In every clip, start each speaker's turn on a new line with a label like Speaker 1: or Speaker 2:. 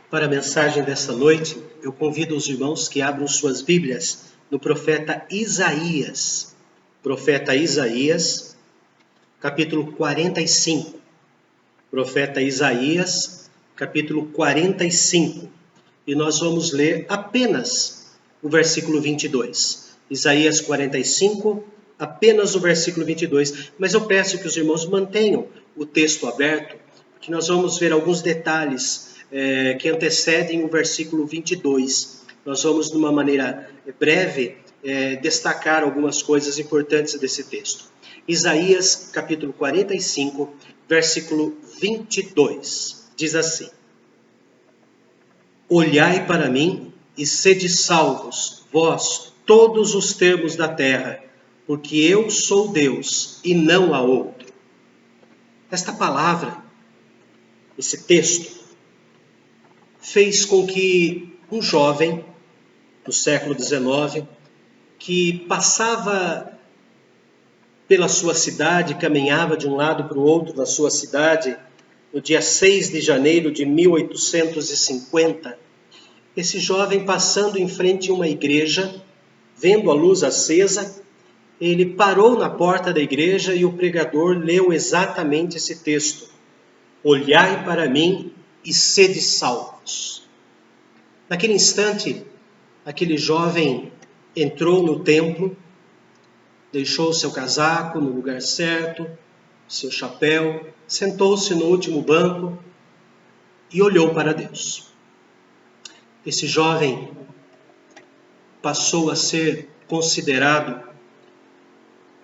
Speaker 1: Para a mensagem dessa noite, eu convido os irmãos que abram suas Bíblias no profeta Isaías. Profeta Isaías, capítulo 45. Profeta Isaías, capítulo 45. E nós vamos ler apenas o versículo 22. Isaías 45, apenas o versículo 22. Mas eu peço que os irmãos mantenham o texto aberto, porque nós vamos ver alguns detalhes que antecedem o versículo 22. Nós vamos, de uma maneira breve, destacar algumas coisas importantes desse texto. Isaías, capítulo 45, versículo 22. Diz assim: Olhai para mim e sede salvos, vós, todos os termos da terra, porque eu sou Deus e não há outro. Esta palavra, esse texto, fez com que um jovem do século XIX, que passava pela sua cidade, caminhava de um lado para o outro da sua cidade, no dia 6 de janeiro de 1850, esse jovem passando em frente a uma igreja, vendo a luz acesa, ele parou na porta da igreja e o pregador leu exatamente esse texto: Olhai para mim e sede salvos. Naquele instante, aquele jovem entrou no templo, deixou seu casaco no lugar certo, seu chapéu, sentou-se no último banco e olhou para Deus. Esse jovem passou a ser considerado,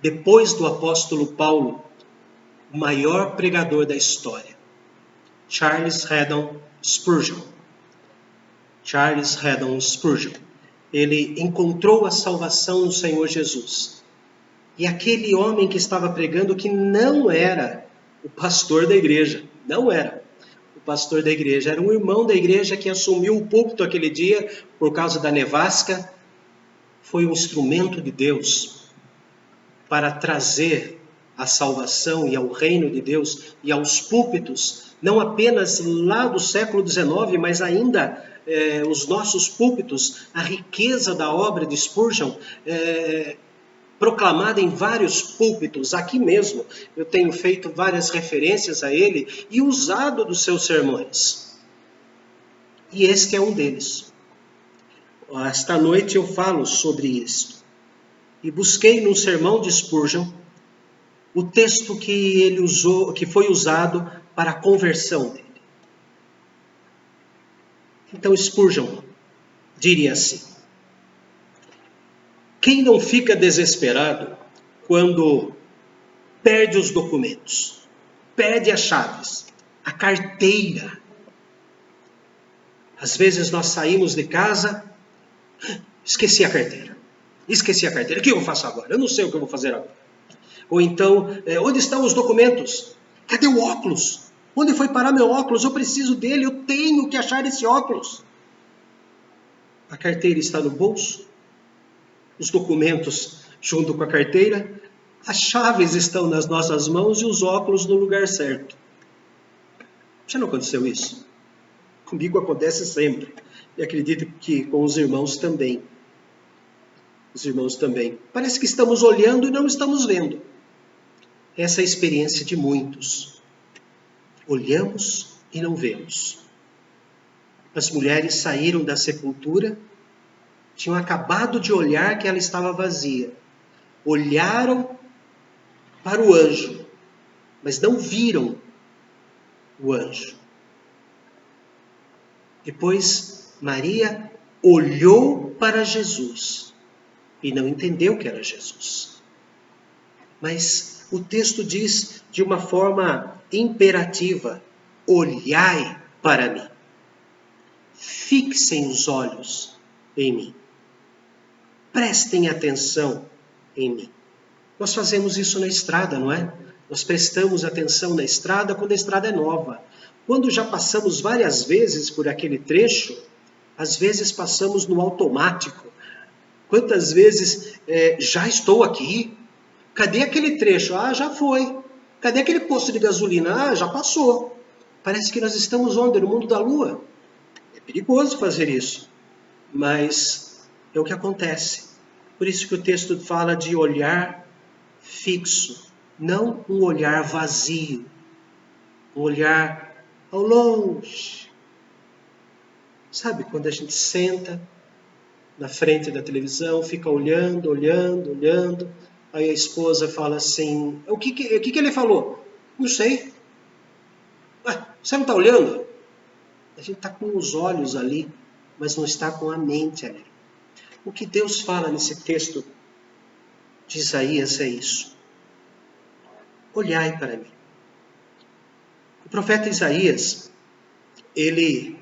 Speaker 1: depois do apóstolo Paulo, o maior pregador da história. Charles Haddon Spurgeon. Charles Haddon Spurgeon. Ele encontrou a salvação no Senhor Jesus. E aquele homem que estava pregando, que não era o pastor da igreja, não era o pastor da igreja, era um irmão da igreja que assumiu o púlpito aquele dia por causa da nevasca, foi um instrumento de Deus para trazer a salvação e ao reino de Deus e aos púlpitos, não apenas lá do século XIX, mas ainda os nossos púlpitos, a riqueza da obra de Spurgeon, proclamada em vários púlpitos, aqui mesmo. Eu tenho feito várias referências a ele e usado dos seus sermões. E este é um deles. Esta noite eu falo sobre isto. E busquei no sermão de Spurgeon o texto que ele usou, que foi usado para a conversão dele. Então Spurgeon diria assim: quem não fica desesperado quando perde os documentos, perde as chaves, a carteira? Às vezes nós saímos de casa, esqueci a carteira. O que eu faço agora? Eu não sei o que eu vou fazer agora. Ou então, onde estão os documentos? Cadê o óculos? Onde foi parar meu óculos? Eu preciso dele, eu tenho que achar esse óculos. A carteira está no bolso, os documentos junto com a carteira, as chaves estão nas nossas mãos e os óculos no lugar certo. Já não aconteceu isso? Comigo acontece sempre. E acredito que com os irmãos também. Os irmãos também. Parece que estamos olhando e não estamos vendo. Essa é a experiência de muitos. Olhamos e não vemos. As mulheres saíram da sepultura, tinham acabado de olhar que ela estava vazia. Olharam para o anjo, mas não viram o anjo. Depois, Maria olhou para Jesus e não entendeu que era Jesus. Mas o texto diz de uma forma imperativa: olhai para mim. Fixem os olhos em mim. Prestem atenção em mim. Nós fazemos isso na estrada, não é? Nós prestamos atenção na estrada quando a estrada é nova. Quando já passamos várias vezes por aquele trecho, às vezes passamos no automático. Quantas vezes já estou aqui? Cadê aquele trecho? Ah, já foi. Cadê aquele posto de gasolina? Ah, já passou. Parece que nós estamos onde? No mundo da lua. perigoso fazer isso, mas é o que acontece. Por isso que o texto fala de olhar fixo, não um olhar vazio, um olhar ao longe. Sabe, quando a gente senta na frente da televisão, fica olhando, aí a esposa fala assim, o que ele falou? Não sei. Ué, você não está olhando? A gente está com os olhos ali, mas não está com a mente ali. O que Deus fala nesse texto de Isaías é isso. Olhai para mim. O profeta Isaías, ele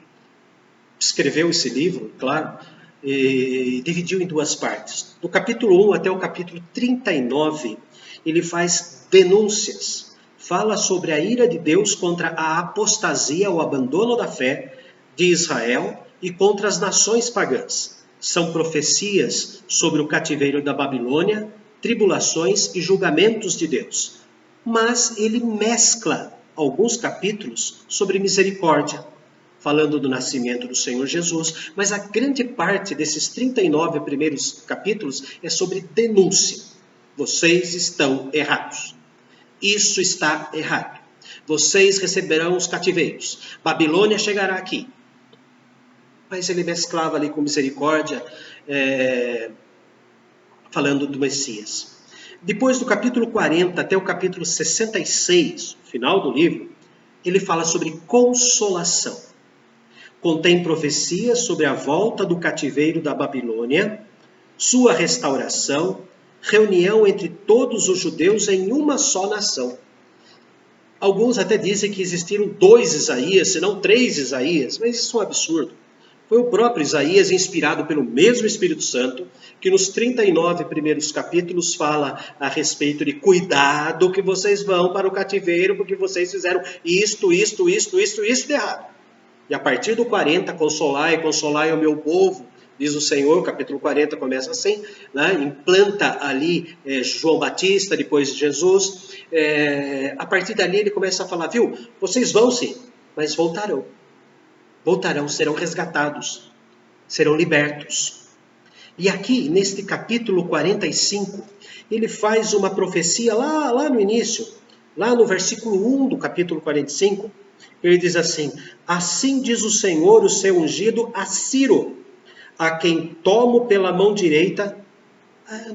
Speaker 1: escreveu esse livro, claro, e dividiu em duas partes. Do capítulo 1 até o capítulo 39, ele faz denúncias. Fala sobre a ira de Deus contra a apostasia, o abandono da fé de Israel e contra as nações pagãs. São profecias sobre o cativeiro da Babilônia, tribulações e julgamentos de Deus. Mas ele mescla alguns capítulos sobre misericórdia, falando do nascimento do Senhor Jesus, mas a grande parte desses 39 primeiros capítulos é sobre denúncia. Vocês estão errados. Isso está errado. Vocês receberão os cativeiros. Babilônia chegará aqui. Mas ele mesclava ali com misericórdia, falando do Messias. Depois do capítulo 40 até o capítulo 66, final do livro, ele fala sobre consolação. Contém profecias sobre a volta do cativeiro da Babilônia, sua restauração, reunião entre todos os judeus em uma só nação. Alguns até dizem que existiram 2 Isaías, se não 3 Isaías, mas isso é um absurdo. Foi o próprio Isaías, inspirado pelo mesmo Espírito Santo, que nos 39 primeiros capítulos fala a respeito de cuidado que vocês vão para o cativeiro, porque vocês fizeram isto de errado. E a partir do 40, consolai o meu povo, diz o Senhor, o capítulo 40 começa assim, né? Implanta ali João Batista, depois Jesus. A partir dali ele começa a falar, viu, vocês vão sim, mas voltarão. Voltarão, serão resgatados, serão libertos. E aqui, neste capítulo 45, ele faz uma profecia lá no início, lá no versículo 1 do capítulo 45, ele diz assim, assim diz o Senhor, o seu ungido, a Ciro, a quem tomo pela mão direita.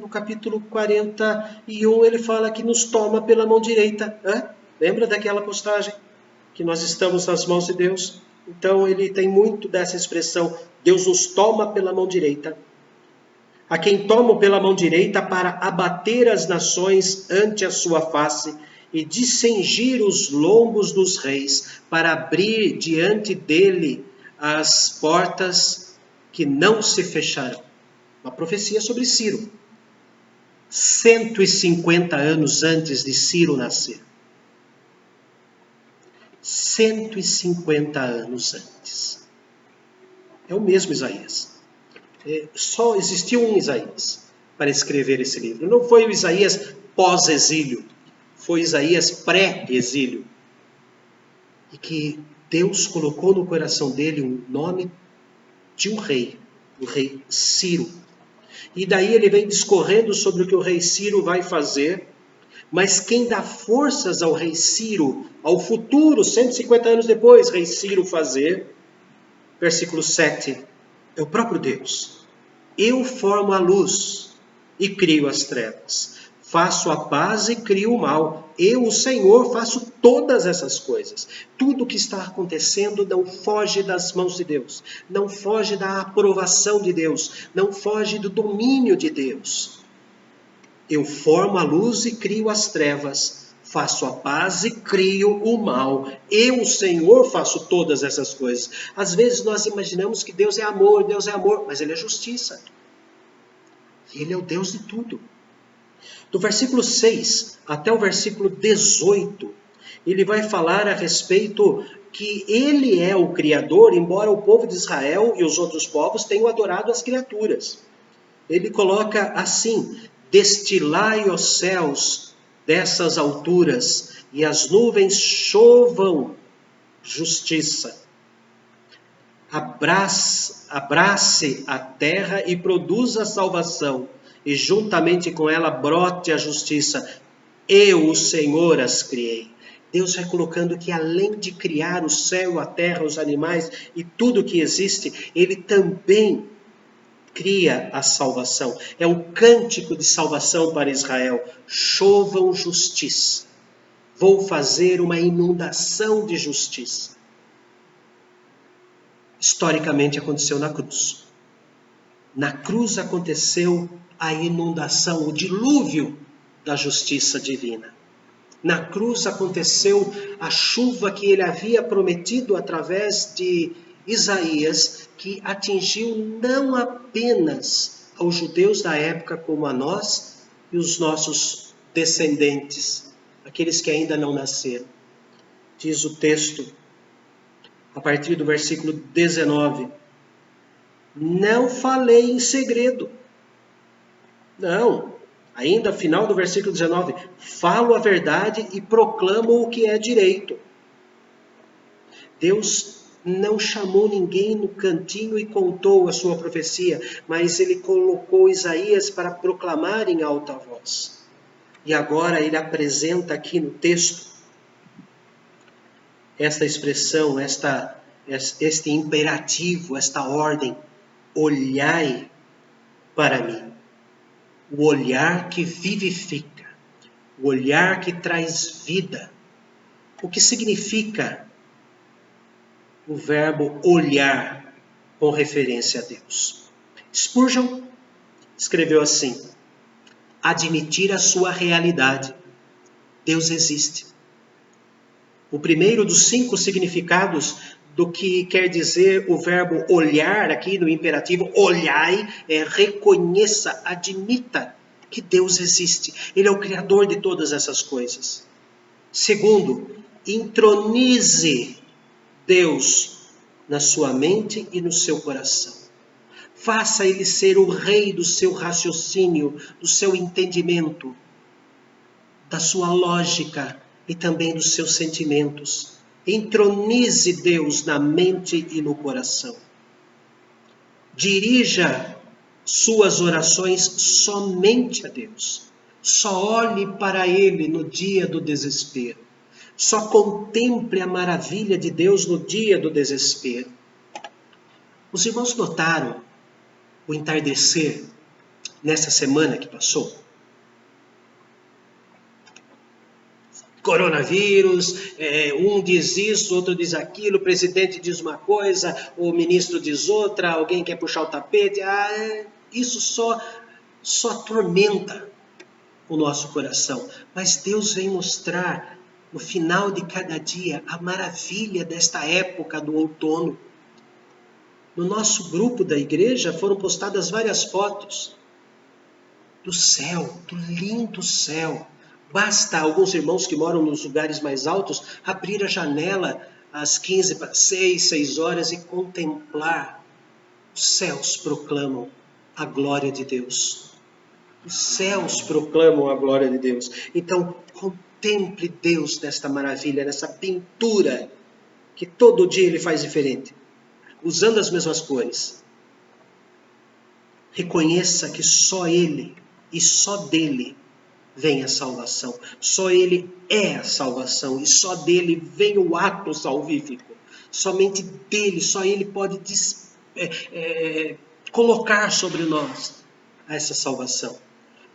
Speaker 1: No capítulo 41 ele fala que nos toma pela mão direita. Lembra daquela postagem? Que nós estamos nas mãos de Deus. Então ele tem muito dessa expressão, Deus nos toma pela mão direita. A quem tomo pela mão direita para abater as nações ante a sua face e dissengir os lombos dos reis, para abrir diante dele as portas que não se fecharão. Uma profecia sobre Ciro. 150 anos antes de Ciro nascer. 150 anos antes. É o mesmo Isaías. Só existiu um Isaías para escrever esse livro. Não foi o Isaías pós-exílio, foi Isaías pré-exílio. E que Deus colocou no coração dele o nome de um rei, o rei Ciro. E daí ele vem discorrendo sobre o que o rei Ciro vai fazer. Mas quem dá forças ao rei Ciro, ao futuro, 150 anos depois, rei Ciro fazer, versículo 7, é o próprio Deus. Eu formo a luz e crio as trevas. Faço a paz e crio o mal. Eu, o Senhor, faço todas essas coisas. Tudo o que está acontecendo não foge das mãos de Deus. Não foge da aprovação de Deus. Não foge do domínio de Deus. Eu formo a luz e crio as trevas, faço a paz e crio o mal. Eu, o Senhor, faço todas essas coisas. Às vezes nós imaginamos que Deus é amor, mas Ele é justiça. Ele é o Deus de tudo. Do versículo 6 até o versículo 18, ele vai falar a respeito que Ele é o Criador, embora o povo de Israel e os outros povos tenham adorado as criaturas. Ele coloca assim, destilai os céus dessas alturas, e as nuvens chovam justiça. abrace a terra e produza a salvação, e juntamente com ela brote a justiça. Eu, o Senhor, as criei. Deus vai colocando que além de criar o céu, a terra, os animais e tudo que existe, Ele também cria a salvação. É um cântico de salvação para Israel. Chovam justiça. Vou fazer uma inundação de justiça. Historicamente aconteceu na cruz. Na cruz aconteceu a inundação, o dilúvio da justiça divina. Na cruz aconteceu a chuva que ele havia prometido através de Isaías, que atingiu não apenas aos judeus da época, como a nós e os nossos descendentes, aqueles que ainda não nasceram. Diz o texto, a partir do versículo 19, não falei em segredo. Não, ainda final do versículo 19, falo a verdade e proclamo o que é direito. Deus não chamou ninguém no cantinho e contou a sua profecia, mas ele colocou Isaías para proclamar em alta voz. E agora ele apresenta aqui no texto esta expressão, este imperativo, esta ordem: olhai para mim. O olhar que vivifica, o olhar que traz vida. O que significa o verbo olhar com referência a Deus? Spurgeon escreveu assim: admitir a sua realidade. Deus existe. O primeiro dos 5 significados do que quer dizer o verbo olhar aqui no imperativo, olhai, reconheça, admita que Deus existe. Ele é o Criador de todas essas coisas. Segundo, entronize Deus na sua mente e no seu coração. Faça Ele ser o rei do seu raciocínio, do seu entendimento, da sua lógica e também dos seus sentimentos. Entronize Deus na mente e no coração. Dirija suas orações somente a Deus. Só olhe para Ele no dia do desespero. Só contemple a maravilha de Deus no dia do desespero. Os irmãos notaram o entardecer nessa semana que passou? Coronavírus, um diz isso, outro diz aquilo, o presidente diz uma coisa, o ministro diz outra, alguém quer puxar o tapete. Isso só atormenta o nosso coração. Mas Deus vem mostrar no final de cada dia a maravilha desta época do outono. No nosso grupo da igreja foram postadas várias fotos do céu, do lindo céu. Basta alguns irmãos que moram nos lugares mais altos abrir a janela às 15 para 6 horas e contemplar. Os céus proclamam a glória de Deus. Os céus proclamam a glória de Deus. Então, contemple Deus nesta maravilha, nessa pintura que todo dia Ele faz diferente, usando as mesmas cores. Reconheça que só Ele e só dele vem a salvação. Só Ele é a salvação e só dele vem o ato salvífico. Somente dele, só Ele pode colocar sobre nós essa salvação.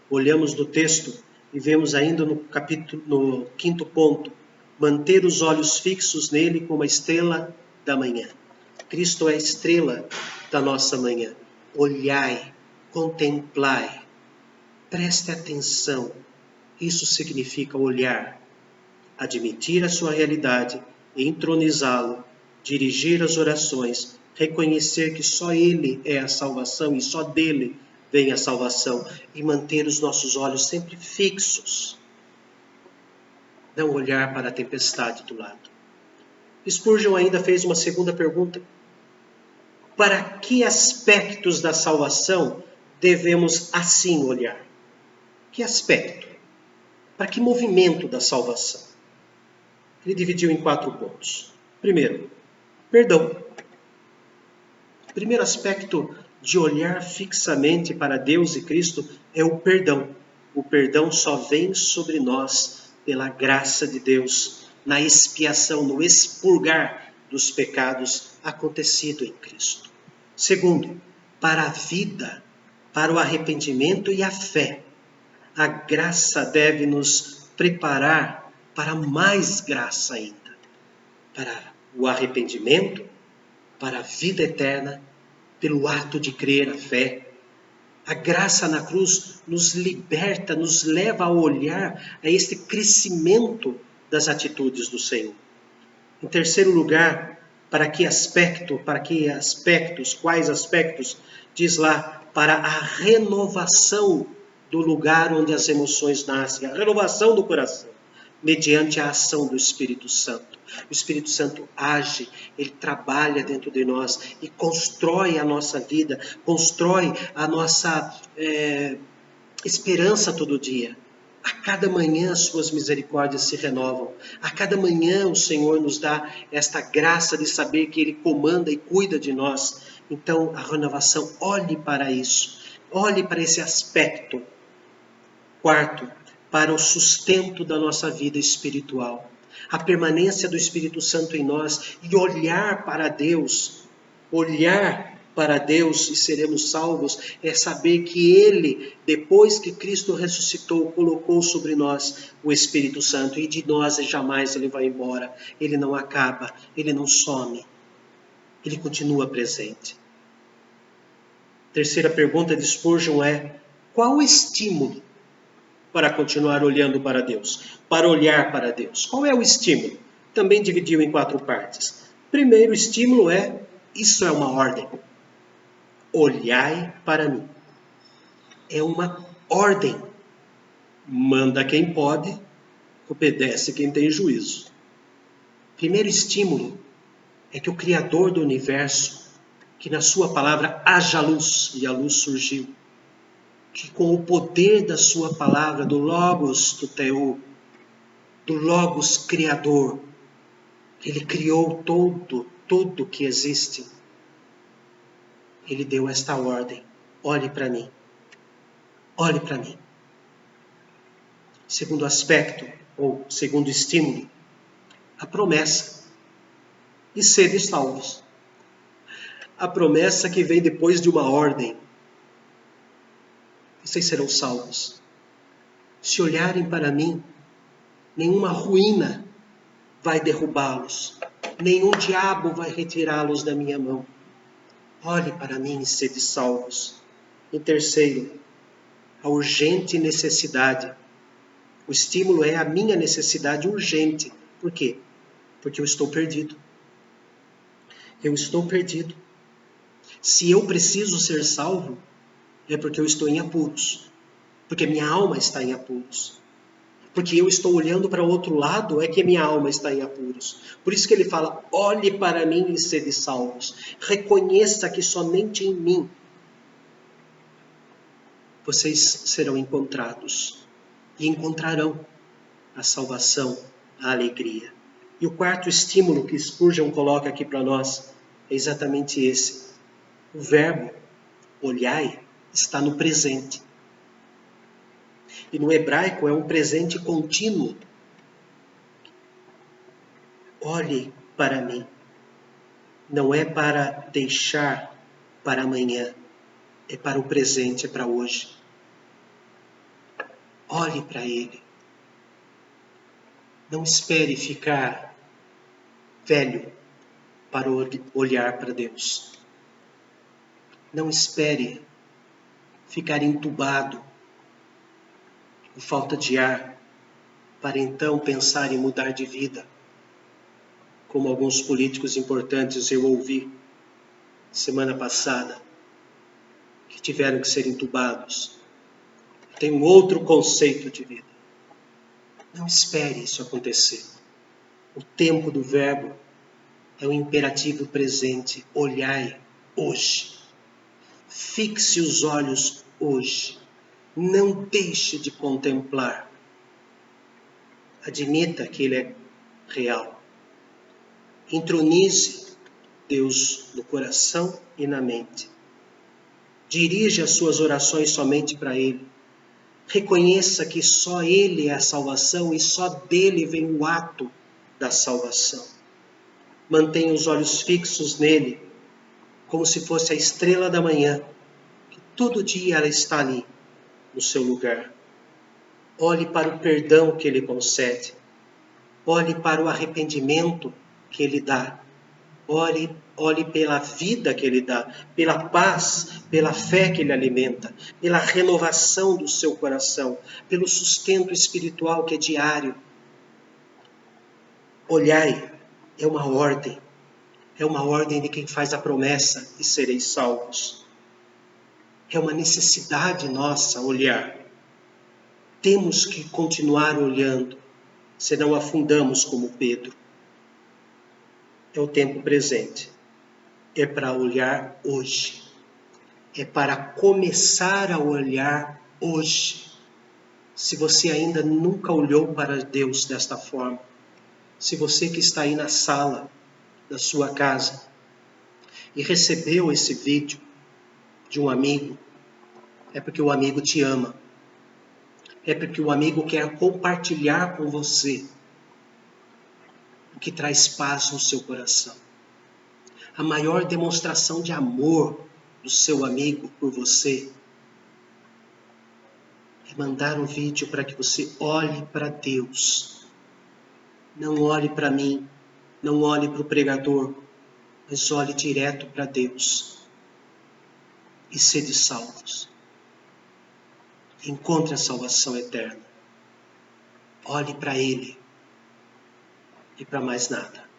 Speaker 1: Olhamos no texto e vemos ainda no 5º ponto, manter os olhos fixos nele como a estrela da manhã. Cristo é a estrela da nossa manhã. Olhai, contemplai, preste atenção. Isso significa olhar, admitir a sua realidade, entronizá-lo, dirigir as orações, reconhecer que só Ele é a salvação e só dele vem a salvação e manter os nossos olhos sempre fixos. Não olhar para a tempestade do lado. Spurgeon ainda fez uma segunda pergunta. Para que aspectos da salvação devemos assim olhar? Que aspecto? Para que movimento da salvação? Ele dividiu em 4 pontos. Primeiro, perdão. O primeiro aspecto de olhar fixamente para Deus e Cristo é o perdão. O perdão só vem sobre nós pela graça de Deus, na expiação, no expurgar dos pecados acontecido em Cristo. Segundo, para a vida, para o arrependimento e a fé. A graça deve nos preparar para mais graça ainda. Para o arrependimento, para a vida eterna, pelo ato de crer a fé. A graça na cruz nos liberta, nos leva a olhar a este crescimento das atitudes do Senhor. Em terceiro lugar, quais aspectos? Diz lá, para a renovação do lugar onde as emoções nascem, a renovação do coração, mediante a ação do Espírito Santo. O Espírito Santo age, ele trabalha dentro de nós e constrói a nossa vida, constrói a nossa esperança todo dia. A cada manhã as suas misericórdias se renovam. A cada manhã o Senhor nos dá esta graça de saber que Ele comanda e cuida de nós. Então, a renovação, olhe para isso. Olhe para esse aspecto. Quarto, para o sustento da nossa vida espiritual. A permanência do Espírito Santo em nós e olhar para Deus. Olhar para Deus e seremos salvos é saber que Ele, depois que Cristo ressuscitou, colocou sobre nós o Espírito Santo e de nós jamais Ele vai embora. Ele não acaba, Ele não some, Ele continua presente. Terceira pergunta de Spurgeon é: qual o estímulo para continuar olhando para Deus? Para olhar para Deus. Qual é o estímulo? Também dividiu em 4 partes. Primeiro estímulo é: isso é uma ordem. Olhai para mim. É uma ordem. Manda quem pode, obedece quem tem juízo. Primeiro estímulo é que o Criador do universo, que na sua palavra haja luz, e a luz surgiu, que com o poder da sua palavra, do Logos do Teu, do Logos Criador, Ele criou tudo que existe. Ele deu esta ordem: olhe para mim. Olhe para mim. Segundo aspecto, ou segundo estímulo, a promessa. E sede salvos. A promessa que vem depois de uma ordem. Vocês serão salvos. Se olharem para mim, nenhuma ruína vai derrubá-los. Nenhum diabo vai retirá-los da minha mão. Olhe para mim e sede salvos. Em terceiro, a urgente necessidade. O estímulo é a minha necessidade urgente. Por quê? Porque eu estou perdido. Eu estou perdido. Se eu preciso ser salvo, é porque eu estou em apuros. Porque minha alma está em apuros. Porque eu estou olhando para o outro lado, é que minha alma está em apuros. Por isso que ele fala: olhe para mim e sede salvos. Reconheça que somente em mim vocês serão encontrados. E encontrarão a salvação, a alegria. E o quarto estímulo que Spurgeon coloca aqui para nós é exatamente esse. O verbo olhai está no presente. E no hebraico é um presente contínuo. Olhe para mim. Não é para deixar para amanhã. É para o presente, é para hoje. Olhe para Ele. Não espere ficar velho para olhar para Deus. Não espere ficar entubado com falta de ar para então pensar em mudar de vida. Como alguns políticos importantes eu ouvi semana passada, que tiveram que ser entubados. Tem um outro conceito de vida. Não espere isso acontecer. O tempo do verbo é um imperativo presente. Olhai hoje. Fixe os olhos hoje. Não deixe de contemplar. Admita que Ele é real. Entronize Deus no coração e na mente. Dirige as suas orações somente para Ele. Reconheça que só Ele é a salvação e só dele vem o ato da salvação. Mantenha os olhos fixos nele, como se fosse a estrela da manhã, que todo dia ela está ali, no seu lugar. Olhe para o perdão que Ele concede. Olhe para o arrependimento que Ele dá. Olhe pela vida que Ele dá, pela paz, pela fé que Ele alimenta, pela renovação do seu coração, pelo sustento espiritual que é diário. Olhai é uma ordem de quem faz a promessa e sereis salvos. É uma necessidade nossa olhar. Temos que continuar olhando, senão afundamos como Pedro. É o tempo presente. É para olhar hoje. É para começar a olhar hoje. Se você ainda nunca olhou para Deus desta forma, se você que está aí na sala da sua casa e recebeu esse vídeo de um amigo, é porque o amigo te ama. É porque o amigo quer compartilhar com você o que traz paz no seu coração. A maior demonstração de amor do seu amigo por você é mandar um vídeo para que você olhe para Deus. Não olhe para mim, não olhe para o pregador, mas olhe direto para Deus. E sede salvos. Encontre a salvação eterna. Olhe para Ele e para mais nada.